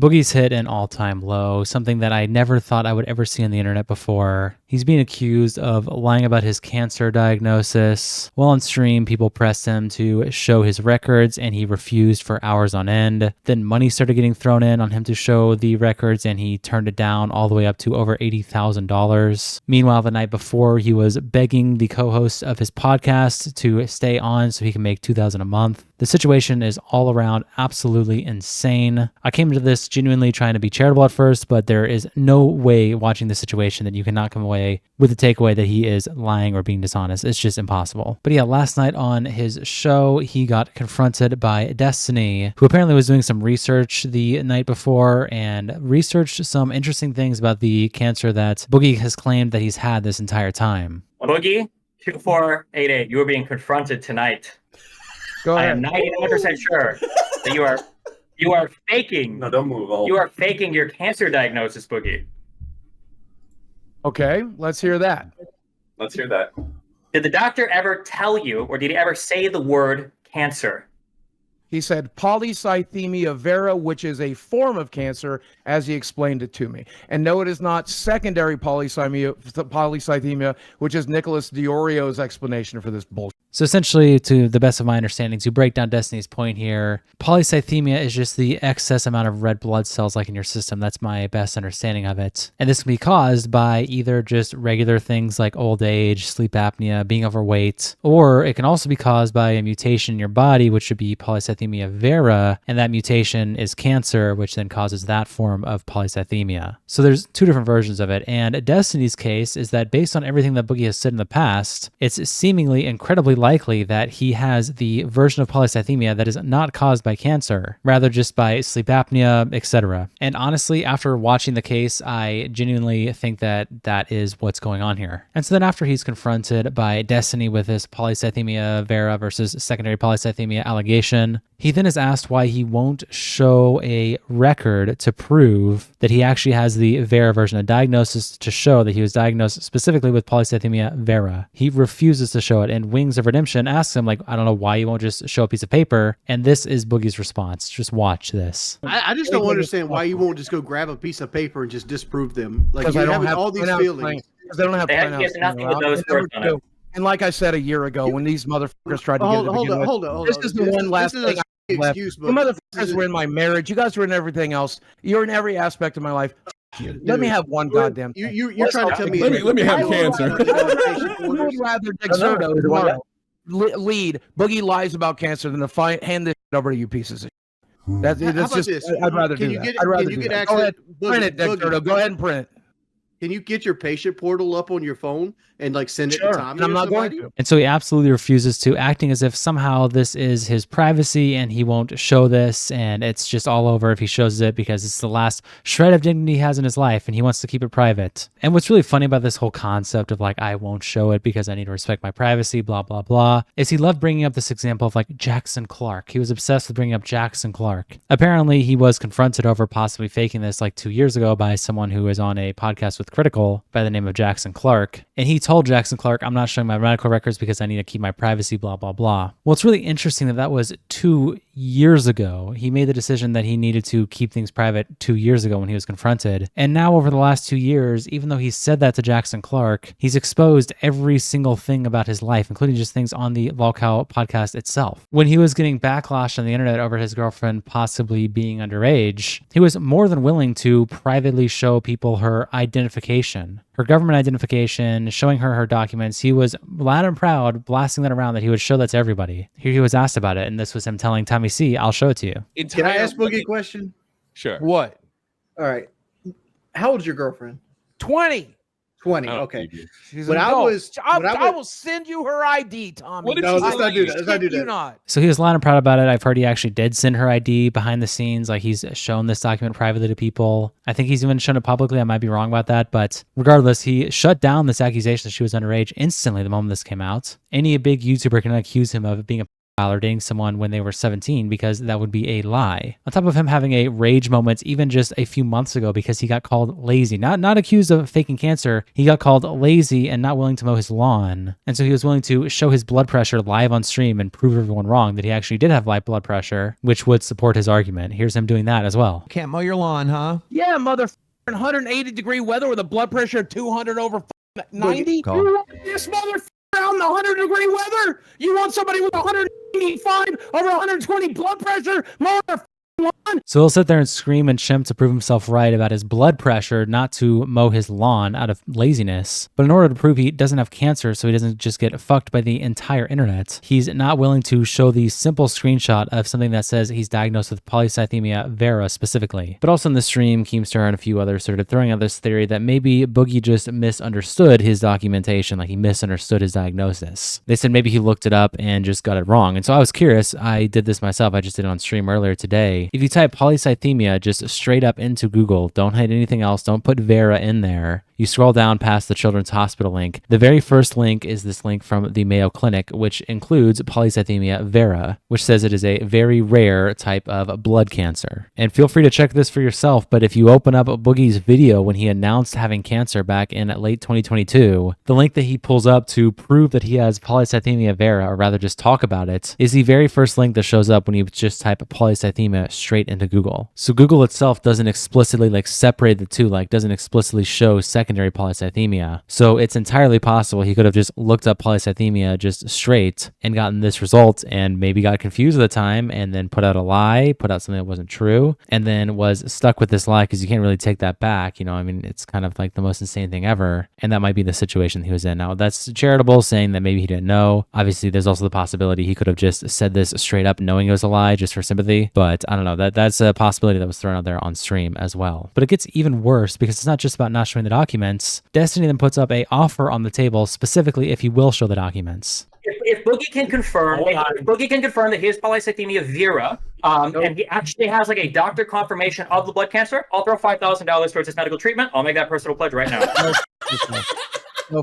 Boogie's hit an all-time low, something that I never thought I would ever see on the internet before. He's being accused of lying about his cancer diagnosis. While on stream, people pressed him to show his records, and he refused for hours on end. Then money started getting thrown in on him to show the records, and he turned it down all the way up to over $80,000. Meanwhile, the night before, he was begging the co-host of his podcast to stay on so he can make $2,000 a month. The situation is all around absolutely insane. I came into this genuinely trying to be charitable at first, but there is no way watching this situation that you cannot come away with the takeaway that he is lying or being dishonest. It's just impossible. But yeah, last night on his show, he got confronted by Destiny, who apparently was doing some research the night before and researched some interesting things about the cancer that Boogie has claimed that he's had this entire time. Boogie, 2488, you are being confronted tonight. Go ahead. I am 99% sure that you are faking. No, don't move. You are faking your cancer diagnosis, Boogie. Okay, let's hear that. Let's hear that. Did the doctor ever tell you, or did he ever say the word cancer? He said polycythemia vera, which is a form of cancer, as he explained it to me. And no, it is not secondary polycythemia, which is Nicholas Diorio's explanation for this bullshit. So essentially, to the best of my understanding, to break down Destiny's point here, polycythemia is just the excess amount of red blood cells like in your system. That's my best understanding of it. And this can be caused by either just regular things like old age, sleep apnea, being overweight, or it can also be caused by a mutation in your body, which would be polycythemia vera, and that mutation is cancer, which then causes that form of polycythemia. So there's two different versions of it, and Destiny's case is that based on everything that Boogie has said in the past, it's seemingly incredibly likely that he has the version of polycythemia that is not caused by cancer, rather just by sleep apnea, etc. And honestly, after watching the case, I genuinely think that that is what's going on here. And so then after he's confronted by Destiny with this polycythemia vera versus secondary polycythemia allegation, he then is asked why he won't show a record to prove that he actually has the vera version, a diagnosis to show that he was diagnosed specifically with polycythemia vera. He refuses to show it, and Wings of Redemption asks him, like, I don't know why you won't just show a piece of paper, and this is Boogie's response. Just watch this. I just don't understand why you won't just go grab a piece of paper and just disprove them. Like, Because you're I don't having have all these feelings. Because they don't have They have printouts. nothing with those words on it. And like I said a year ago, when these motherfuckers tried to Hold get it to on, begin with, hold on. this is the one last This is thing I left. excuse, You motherfuckers were in my marriage. You guys were in everything else. You're in every aspect of my life. Let me have one goddamn thing. You're trying to tell me. Let me have cancer. I would rather Dexerto tomorrow lead Boogie lies about cancer than to hand this shit over to you pieces of shit. That's How about just. this? I'd rather Can do you that. get- I'd rather can you do get that. access- Go ahead, Boogie, print it, Boogie. Dexerto. Go ahead and print it. Can you get your patient portal up on your phone and like send it Sure, to Tommy? and I'm or not going somebody? to. And so he absolutely refuses to, acting as if somehow this is his privacy and he won't show this, and it's just all over if he shows it because it's the last shred of dignity he has in his life and he wants to keep it private. And what's really funny about this whole concept of like, I won't show it because I need to respect my privacy, blah, blah, blah, is he loved bringing up this example of like Jackson Clark. He was obsessed with bringing up Jackson Clark. Apparently he was confronted over possibly faking this like 2 years ago by someone who was on a podcast with Critical by the name of Jackson Clark. And he told Jackson Clark, I'm not showing my medical records because I need to keep my privacy, blah, blah, blah. Well, it's really interesting that that was 2 years ago. He made the decision that he needed to keep things private 2 years ago when he was confronted. And now over the last 2 years, even though he said that to Jackson Clark, he's exposed every single thing about his life, including just things on the Lolcow podcast itself. When he was getting backlash on the internet over his girlfriend possibly being underage, he was more than willing to privately show people her identification, her government identification, showing her documents. He was loud and proud, blasting that around that he would show that to everybody. Here he was asked about it, and this was him telling Tommy C, I'll show it to you. Can I ask Boogie a question? Sure. What? All right. How old is your girlfriend? 20. 20. Oh, Okay. you- She's When an I adult. was- when I I was- will send you her ID, Tommy. What if No, she's let's not do that. underage? Let's not do You that. not. So he was loud and proud about it. I've heard he actually did send her ID behind the scenes. Like he's shown this document privately to people. I think he's even shown it publicly. I might be wrong about that. But regardless, he shut down this accusation that she was underage instantly the moment this came out. Any big YouTuber can accuse him of being a or dating someone when they were 17, because that would be a lie. On top of him having a rage moment even just a few months ago because he got called lazy, not accused of faking cancer, he got called lazy and not willing to mow his lawn. And so he was willing to show his blood pressure live on stream and prove everyone wrong that he actually did have high blood pressure, which would support his argument. Here's him doing that as well. Can't mow your lawn, huh? Yeah, mother 180-degree weather with a blood pressure of 200 over 90. Call. You want this mother around the 100-degree weather? You want somebody with 185 over 120 blood pressure? Mother. So he'll sit there and scream and chimp to prove himself right about his blood pressure, not to mow his lawn out of laziness. But in order to prove he doesn't have cancer so he doesn't just get fucked by the entire internet, he's not willing to show the simple screenshot of something that says he's diagnosed with polycythemia vera specifically. But also in the stream, Keemstar and a few others started throwing out this theory that maybe Boogie just misunderstood his documentation, like he misunderstood his diagnosis. They said maybe he looked it up and just got it wrong. And so I was curious. I did this myself. I just did it on stream earlier today. If you type polycythemia just straight up into Google, don't hide anything else, don't put Vera in there, you scroll down past the Children's Hospital link. The very first link is this link from the Mayo Clinic, which includes polycythemia vera, which says it is a very rare type of blood cancer. And feel free to check this for yourself, but if you open up Boogie's video when he announced having cancer back in late 2022, the link that he pulls up to prove that he has polycythemia vera, or rather just talk about it, is the very first link that shows up when you just type polycythemia straight into Google. So Google itself doesn't explicitly separate the two, doesn't explicitly show secondary polycythemia. So it's entirely possible he could have just looked up polycythemia just straight and gotten this result and maybe got confused at the time and then put out a lie, put out something that wasn't true, and then was stuck with this lie because you can't really take that back. It's kind of like the most insane thing ever. And that might be the situation he was in. Now, that's charitable, saying that maybe he didn't know. Obviously, there's also the possibility he could have just said this straight up knowing it was a lie just for sympathy. But I don't know. That's a possibility that was thrown out there on stream as well. But it gets even worse because it's not just about not showing the documents. Destiny then puts up a offer on the table specifically if he will show the documents. If Boogie can confirm, that he has polycythemia vera, and he actually has a doctor confirmation of the blood cancer, I'll throw $5,000 towards his medical treatment. I'll make that personal pledge right now. No,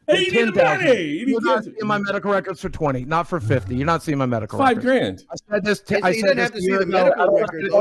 Hey, you need the money. You're not seeing my medical records for 20, not for 50. You're not seeing my medical records. $5,000. I said this. He I said didn't have this to see years the ago. medical records.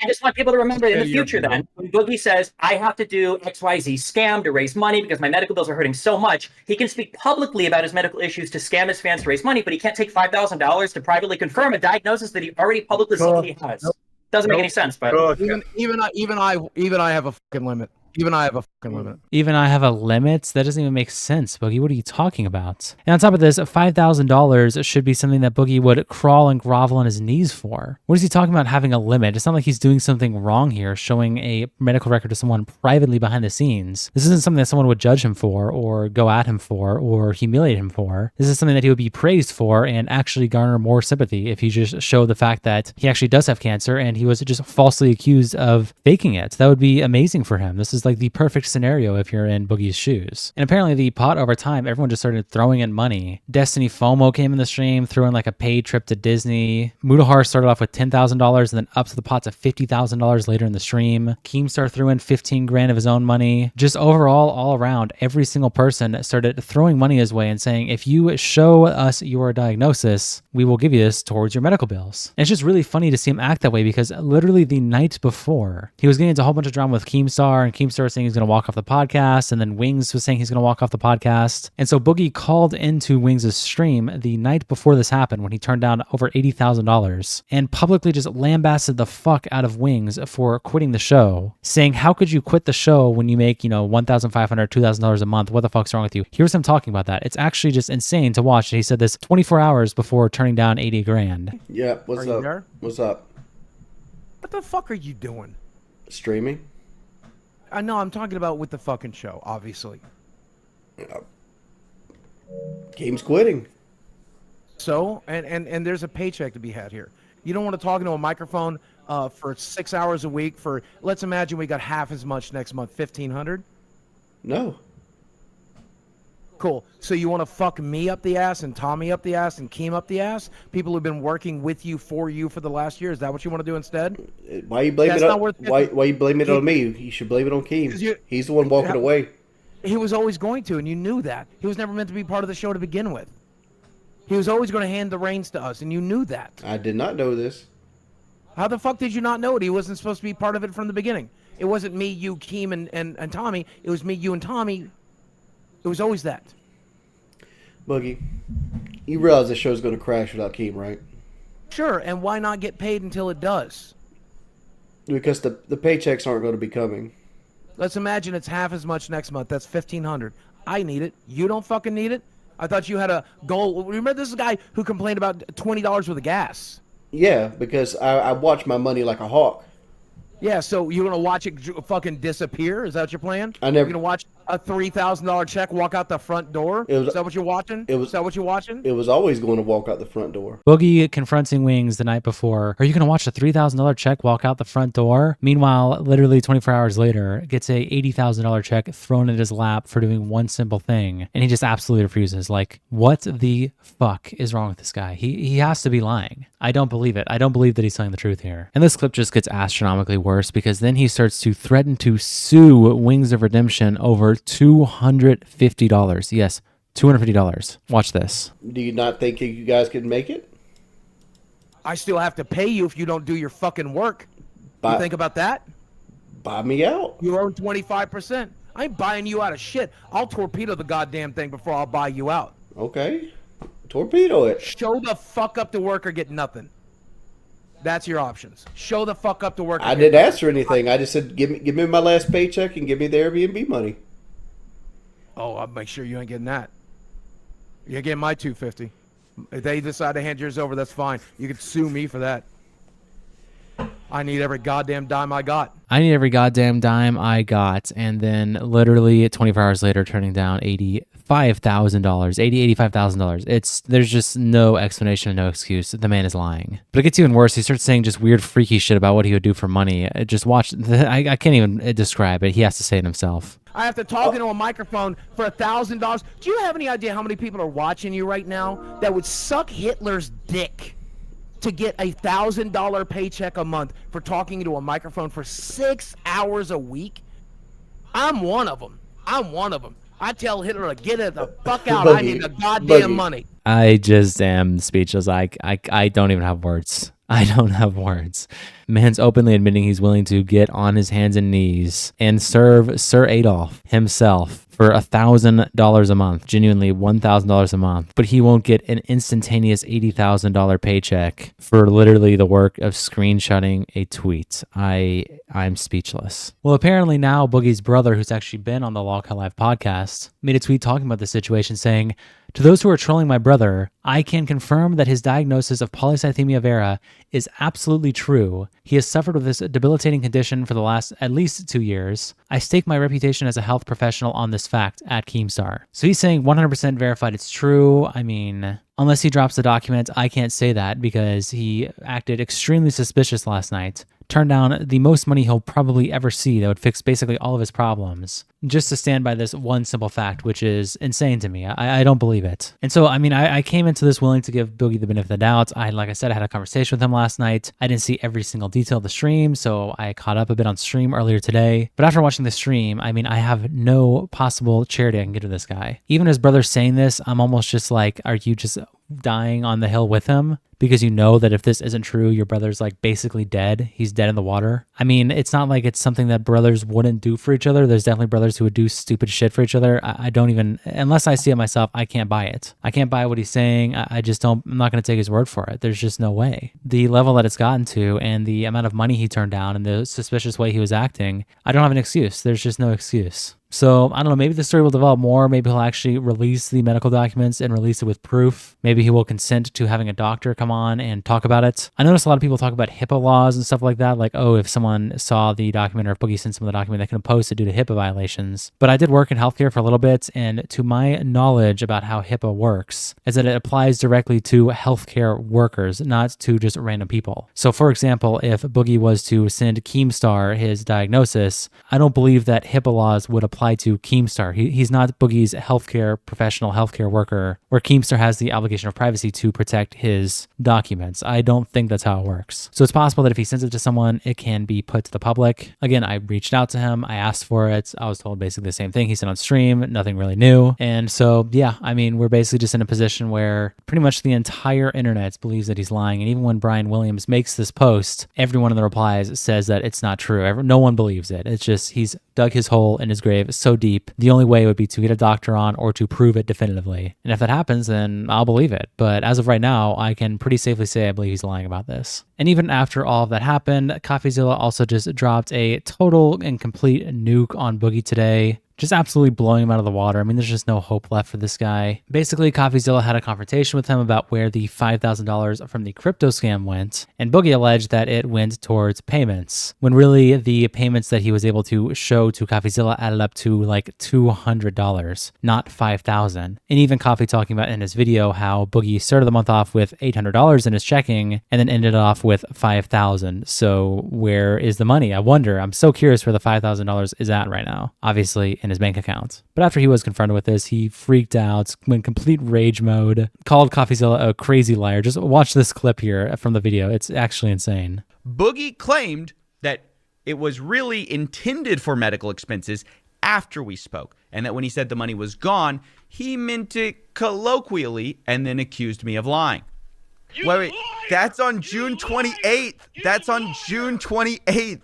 I just want people to remember in the future then, when Boogie says, I have to do XYZ scam to raise money because my medical bills are hurting so much, he can speak publicly about his medical issues to scam his fans to raise money, but he can't take $5,000 to privately confirm a diagnosis that he already publicly said he has. Doesn't make any sense, but Even I have a fucking limit. Even I have a fucking limit. Even I have a limit? That doesn't even make sense, Boogie. What are you talking about? And on top of this, $5,000 should be something that Boogie would crawl and grovel on his knees for. What is he talking about having a limit? It's not like he's doing something wrong here, showing a medical record to someone privately behind the scenes. This isn't something that someone would judge him for, or go at him for, or humiliate him for. This is something that he would be praised for and actually garner more sympathy if he just showed the fact that he actually does have cancer and he was just falsely accused of faking it. That would be amazing for him. This is the perfect scenario if you're in Boogie's shoes. And apparently the pot over time, everyone just started throwing in money. Destiny FOMO came in the stream, threw in a paid trip to Disney. Mudahar started off with $10,000 and then up to the pot to $50,000 later in the stream. Keemstar threw in $15,000 of his own money. Just overall, all around, every single person started throwing money his way and saying, if you show us your diagnosis, we will give you this towards your medical bills. And it's just really funny to see him act that way because literally the night before, he was getting into a whole bunch of drama with Keemstar, and Keemstar was saying he's going to walk off the podcast, and then Wings was saying he's going to walk off the podcast. And so Boogie called into Wings' stream the night before this happened when he turned down over $80,000 and publicly just lambasted the fuck out of Wings for quitting the show, saying, how could you quit the show when you make, $1,500, $2,000 a month? What the fuck's wrong with you? Here's him talking about that. It's actually just insane to watch. He said this 24 hours before turning down $80,000. Yeah, what's Are you up? there? What's up? What the fuck are you doing? Streaming? I know, I'm talking about with the fucking show, obviously. Game's quitting. So, and there's a paycheck to be had here. You don't want to talk into a microphone for 6 hours a week for, let's imagine we got half as much next month, $1,500? No. Cool. So you want to fuck me up the ass and Tommy up the ass and Keem up the ass? People who've been working with you for the last year? Is that what you want to do instead? Why you blame That's it not on worth why you blame it on me? You should blame it on Keem. He's the one walking away. He was always going to, and you knew that. He was never meant to be part of the show to begin with. He was always going to hand the reins to us, and you knew that. I did not know this. How the fuck did you not know it? He wasn't supposed to be part of it from the beginning. It wasn't me, you, Keem, and Tommy. It was me, you, and Tommy. It was always that. Boogie, you realize this show's going to crash without Keem, right? Sure, and why not get paid until it does? Because the paychecks aren't going to be coming. Let's imagine it's half as much next month. That's $1,500. I need it. You don't fucking need it? I thought you had a goal. Remember, this is a guy who complained about $20 worth of gas. Yeah, because I watch my money like a hawk. Yeah, so you're going to watch it fucking disappear? Is that what you're playing? I never. You're going to watch a $3,000 check walk out the front door? Is that what you're watching? Is that what you're watching? It was always going to walk out the front door. Boogie confronting Wings the night before. Are you going to watch a $3,000 check walk out the front door? Meanwhile, literally 24 hours later, gets a $80,000 check thrown in his lap for doing one simple thing. And he just absolutely refuses. Like, what the fuck is wrong with this guy? He has to be lying. I don't believe it. I don't believe that he's telling the truth here. And this clip just gets astronomically worse because then he starts to threaten to sue Wings of Redemption over $250. Yes, $250. Watch this. Do you not think you guys can make it? I still have to pay you if you don't do your fucking work. You think about that? Buy me out. You own 25%. I ain't buying you out of shit. I'll torpedo the goddamn thing before I'll buy you out. Okay. Torpedo it. Show the fuck up to work or get nothing. That's your options. Show the fuck up to work. I didn't ask for anything. I just said, give me my last paycheck and give me the Airbnb money. Oh, I'll make sure you ain't getting that. You're getting my $250. If they decide to hand yours over, that's fine. You can sue me for that. I need every goddamn dime I got. I need every goddamn dime I got. And then literally 24 hours later, turning down $85,000. There's just no explanation, no excuse. The man is lying. But it gets even worse. He starts saying just weird, freaky shit about what he would do for money. Just watch. I can't even describe it. He has to say it himself. I have to talk into a microphone for $1,000. Do you have any idea how many people are watching you right now that would suck Hitler's dick to get a $1,000 paycheck a month for talking into a microphone for 6 hours a week? I'm one of them. I tell Hitler to get it the fuck out. Boogie, I need the goddamn money. I just am speechless. I don't even have words. I don't have words. Man's openly admitting he's willing to get on his hands and knees and serve Sir Adolf himself for $1,000 a month, genuinely $1,000 a month, but he won't get an instantaneous $80,000 paycheck for literally the work of screenshotting a tweet. I'm speechless. Well, apparently now Boogie's brother, who's actually been on the Lolcat Live podcast, made a tweet talking about the situation saying, "To those who are trolling my brother, I can confirm that his diagnosis of polycythemia vera is absolutely true. He has suffered with this debilitating condition for the last at least 2 years. I stake my reputation as a health professional on this fact at Keemstar." So he's saying 100% verified it's true. I mean, unless he drops the document, I can't say that because he acted extremely suspicious last night. Turned down the most money he'll probably ever see that would fix basically all of his problems, just to stand by this one simple fact, which is insane to me. I don't believe it. And so, I mean, I came into this willing to give Boogie the benefit of the doubt. Like I said, I had a conversation with him last night. I didn't see every single detail of the stream, so I caught up a bit on stream earlier today. But after watching the stream, I mean, I have no possible charity I can give to this guy. Even his brother saying this, I'm almost just like, are you just dying on the hill with him? Because you know that if this isn't true, your brother's like basically dead. He's dead in the water. I mean, it's not like it's something that brothers wouldn't do for each other. There's definitely brothers who would do stupid shit for each other. I don't even, unless I see it myself, I can't buy it. I can't buy what he's saying. I just don't, I'm not going to take his word for it. There's just no way. The level that it's gotten to and the amount of money he turned down and the suspicious way he was acting, I don't have an excuse. There's just no excuse. So, I don't know, maybe the story will develop more. Maybe he'll actually release the medical documents and release it with proof. Maybe he will consent to having a doctor come on and talk about it. I notice a lot of people talk about HIPAA laws and stuff like that. Like, oh, if someone saw the document or if Boogie sent someone the document, they couldn't post it due to HIPAA violations. But I did work in healthcare for a little bit, and to my knowledge about how HIPAA works is that it applies directly to healthcare workers, not to just random people. So, for example, if Boogie was to send Keemstar his diagnosis, I don't believe that HIPAA laws would apply to Keemstar. He's not Boogie's healthcare professional, healthcare worker, where Keemstar has the obligation of privacy to protect his documents. I don't think that's how it works. So it's possible that if he sends it to someone, it can be put to the public. Again, I reached out to him. I asked for it. I was told basically the same thing he said on stream, nothing really new. And so, yeah, I mean, we're basically just in a position where pretty much the entire internet believes that he's lying. And even when Brian Williams makes this post, everyone in the replies says that it's not true. No one believes it. It's just he's dug his hole in his grave so deep. The only way would be to get a doctor on or to prove it definitively. And if that happens, then I'll believe it. But as of right now, I can pretty safely say I believe he's lying about this. And even after all of that happened, Coffeezilla also just dropped a total and complete nuke on Boogie today. Just absolutely blowing him out of the water. I mean, there's just no hope left for this guy. Basically, Coffeezilla had a confrontation with him about where the $5,000 from the crypto scam went, and Boogie alleged that it went towards payments, when really the payments that he was able to show to Coffeezilla added up to like $200, not $5,000. And even Coffee talking about in his video how Boogie started the month off with $800 in his checking and then ended off with $5,000. So where is the money? I wonder. I'm so curious where the $5,000 is at right now. Obviously, in his bank account. But after he was confronted with this, he freaked out, went complete rage mode, called Coffeezilla a crazy liar. Just watch this clip here from the video. It's actually insane. Boogie claimed that it was really intended for medical expenses after we spoke, and that when he said the money was gone, he meant it colloquially and then accused me of lying. Wait, that's on June 28th. That's on June 28th.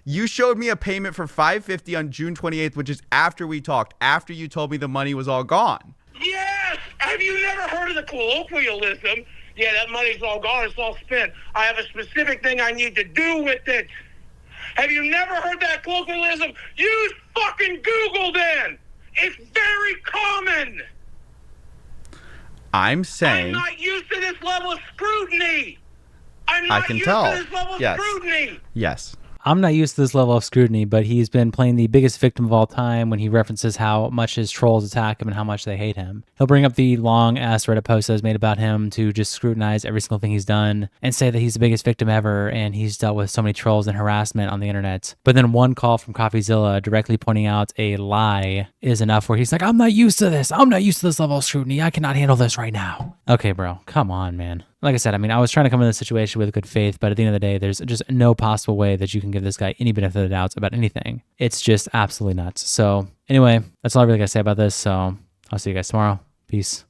You showed me a payment for $550 on June 28th, which is after we talked, after you told me the money was all gone. Yes! Have you never heard of the colloquialism? Yeah, that money's all gone, it's all spent. I have a specific thing I need to do with it. Have you never heard that colloquialism? Use fucking Google then! It's very common! I'm saying... I'm not used to this level of scrutiny! I'm I not can used tell. to this level of Yes. scrutiny! Yes. I'm not used to this level of scrutiny, but he's been playing the biggest victim of all time when he references how much his trolls attack him and how much they hate him. He'll bring up the long-ass Reddit post that was made about him to just scrutinize every single thing he's done and say that he's the biggest victim ever and he's dealt with so many trolls and harassment on the internet. But then one call from Coffeezilla directly pointing out a lie is enough where he's like, I'm not used to this. I'm not used to this level of scrutiny. I cannot handle this right now. Okay, bro. Come on, man. Like I said, I mean, I was trying to come in this situation with good faith, but at the end of the day, there's just no possible way that you can give this guy any benefit of the doubt about anything. It's just absolutely nuts. So anyway, that's all I really got to say about this. So I'll see you guys tomorrow. Peace.